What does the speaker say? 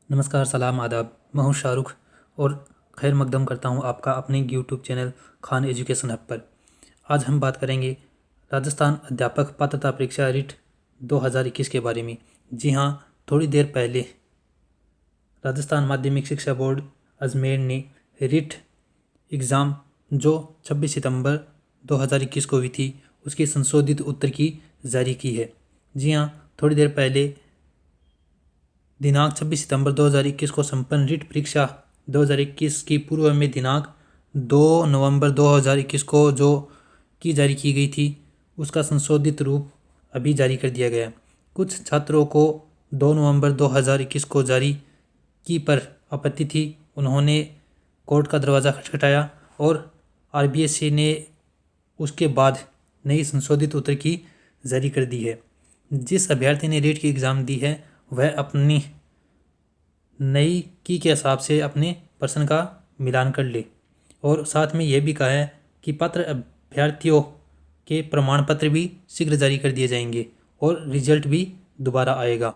नमस्कार, सलाम, आदाब। मैं हूँ शाहरुख और खैर मकदम करता हूँ आपका अपने YouTube channel Khan education hub पर। आज हम बात करेंगे राजस्थान अध्यापक पात्रता परीक्षा रिट 2021 के बारे में। जी हाँ, थोड़ी देर पहले राजस्थान माध्यमिक शिक्षा बोर्ड अजमेर ने रिट एग्ज़ाम जो 26 सितंबर 2021 को हुई थी उसकी संशोधित उत्तर की जारी की है। जी हाँ, थोड़ी देर पहले दिनांक 26 सितंबर 2021 को संपन्न रिट परीक्षा 2021 की पूर्व में दिनांक 2 नवंबर 2021 को जो की जारी की गई थी उसका संशोधित रूप अभी जारी कर दिया गया। कुछ छात्रों को 2 नवंबर 2021 को जारी की पर आपत्ति थी। उन्होंने कोर्ट का दरवाज़ा खटखटाया और आरबीएससी ने उसके बाद नई संशोधित उत्तर की जारी कर दी है। जिस अभ्यर्थी ने रीट की एग्ज़ाम दी है वह अपनी नई की के हिसाब से अपने प्रश्न का मिलान कर ले। और साथ में यह भी कहा है कि पात्र अभ्यर्थियों के प्रमाण पत्र भी शीघ्र जारी कर दिए जाएंगे और रिजल्ट भी दोबारा आएगा।